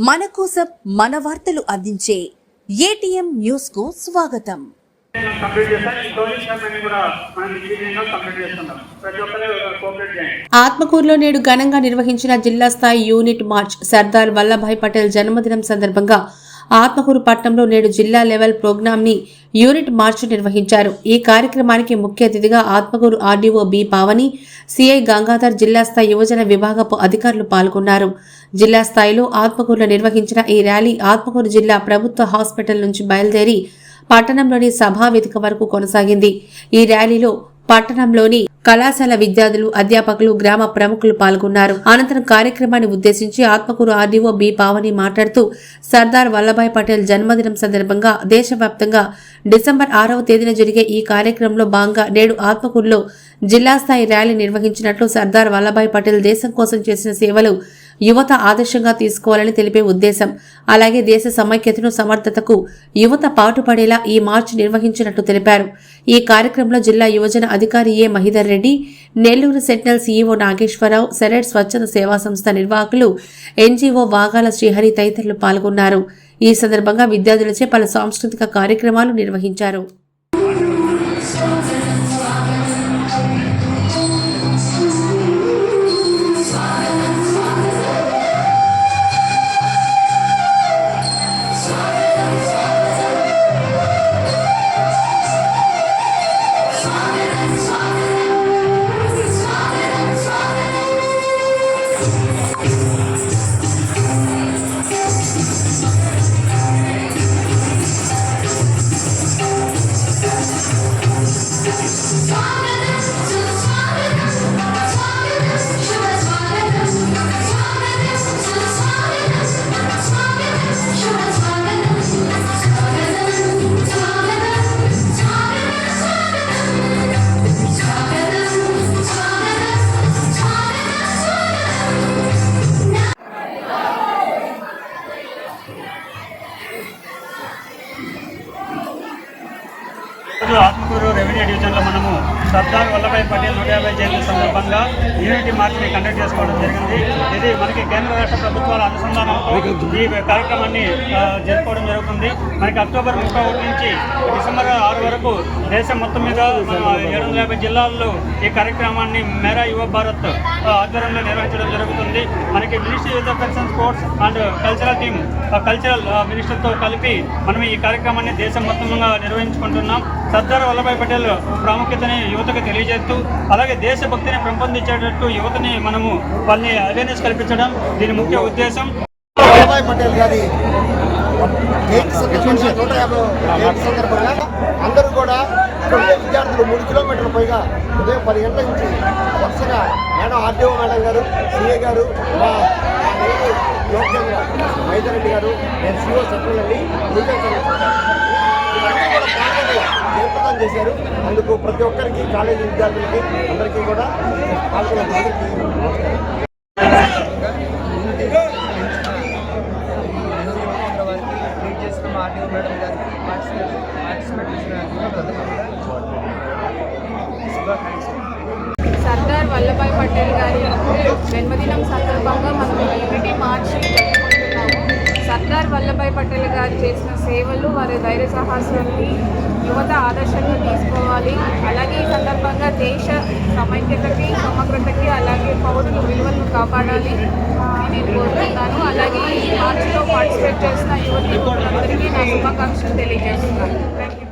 మన కోసం మన వార్తలు అందించే ఏటీఎం న్యూస్ కు స్వాగతం. ఆత్మకూరులో నేడు ఘనంగా నిర్వహించిన జిల్లా స్థాయి యూనిట్ మార్చ్ సర్దార్ వల్లభాయ్ పటేల్ జన్మదినం సందర్భంగా ఆత్మకూరు పట్టణంలో నేడు జిల్లా లెవెల్ ప్రోగ్రామ్ ని యూనిట్ మార్చ్ నిర్వహించారు. ఈ కార్యక్రమానికి ముఖ్య అతిథిగా Atmakur RDO B Pavani, CI Gangadhar, జిల్లా స్థాయి యువజన విభాగపు అధికారులు పాల్గొన్నారు. జిల్లా స్థాయిలో ఆత్మకూరులో నిర్వహించిన ఈ ర్యాలీ ఆత్మకూరు జిల్లా ప్రభుత్వ హాస్పిటల్ నుంచి బయలుదేరి పట్టణంలోని సభా వేదిక వరకు కొనసాగింది. ఈ ర్యాలీలో పట్టణంలోని కళాశాల విద్యార్థులు, అధ్యాపకులు, గ్రామ ప్రముఖులు పాల్గొన్నారు. అనంతరం కార్యక్రమాన్ని ఉద్దేశించి ఆత్మకూరు ఆర్డీఓ బి పావని మాట్లాడుతూ సర్దార్ వల్లభాయ్ పటేల్ జన్మదినం సందర్భంగా దేశవ్యాప్తంగా డిసెంబర్ 6వ తేదీన జరిగే ఈ కార్యక్రమంలో భాగంగా నేడు ఆత్మకూరులో జిల్లా స్థాయి ర్యాలీ నిర్వహించినట్లు, సర్దార్ వల్లభాయ్ పటేల్ దేశం కోసం చేసిన సేవలు యువత ఆదర్శంగా తీసుకోవాలని తెలిపే ఉద్దేశం. అలాగే దేశ సమైక్యతను, సమర్థతకు యువత పాటుపడేలా ఈ మార్చ్ నిర్వహించినట్టు తెలిపారు. ఈ కార్యక్రమంలో జిల్లా యువజన అధికారి ఏ మహిధర్ రెడ్డి, నెల్లూరు సెంట్రల్ సీఈఓ నాగేశ్వరరావు, సెరెట్ స్వచ్ఛంద సేవా సంస్థ నిర్వాహకులు, ఎన్జీఓ వాగాల శ్రీహరి తదితరులు పాల్గొన్నారు. ఈ సందర్భంగా విద్యార్థులచే పలు సాంస్కృతిక కార్యక్రమాలు నిర్వహించారు. ఆత్మకూరు రెవెన్యూ డివిజన్లో మనము సర్దార్ వల్లభాయ్ పటేల్ 150 జయంతి సందర్భంగా యూనిటీ మార్చ్ని కండక్ట్ చేసుకోవడం జరిగింది. ఇది మనకి కేంద్ర రాష్ట్ర ప్రభుత్వాల అనుసంధానంతో ఈ కార్యక్రమాన్ని జరుపుకోవడం జరుగుతుంది. మనకి అక్టోబర్ 31 నుంచి డిసెంబర్ 6 వరకు దేశం మొత్తం మీద 750 జిల్లాల్లో ఈ కార్యక్రమాన్ని మేరా యువ భారత్ ఆధ్వర్యంలో నిర్వహించడం జరుగుతుంది. మనకి ministry youth affairs and sports and cultural team, cultural మినిస్టర్తో కలిపి మనం ఈ కార్యక్రమాన్ని దేశం మొత్తంగా నిర్వహించుకుంటున్నాం. సర్దార్ వల్లభాయ్ పటేల్ ప్రాముఖ్యతని యువతకు తెలియజేస్తూ, అలాగే దేశభక్తిని పెంపొందించేటట్టు యువతని మనము వాళ్ళని అవేర్నెస్ కల్పించడం దీని ముఖ్య ఉద్దేశం. వల్లభాయ్ పటేల్ గారి జయంతి సందర్భంగా అందరూ కూడా విద్యార్థులు 3 కిలోమీటర్ల పైగా ఉదయం 10 గంటల నుంచి వరుసగా మేడం ఆర్డీఓ మేడం గారు, సిఏ గారు, మా యోగ్యంగా మహిధర్ రెడ్డి గారు, నేను సిఓ సెంట్రల్ అండి జయప్రదం చేశారు. అందుకు ప్రతి ఒక్కరికి, కాలేజీ విద్యార్థులకి అందరికీ కూడా పాల్గొన్న ఆర్డీఓ మేడం గారికి పార్టిసిపేట్ సర్దార్ వల్లభాయ్ పటేల్ గారి జన్మదినం సందర్భంగా మనం యూనిటీ మార్చ్ జరుపుకుంటున్నాము. సర్దార్ వల్లభాయ్ పటేల్ గారు చేసిన సేవలు, వారి ధైర్య సాహసాన్ని యువత ఆదర్శంగా తీసుకోవాలి. అలాగే ఈ సందర్భంగా దేశ సమైక్యతకి, సమగ్రతకి, అలాగే పౌరుల విలువలను కాపాడాలి నేను కోరుతున్నాను. అలాగే ఈ మార్చిలో పార్టిసిపేట్ చేసిన యువతలందరికీ నా శుభాకాంక్షలు తెలియజేస్తున్నాను. Thank you.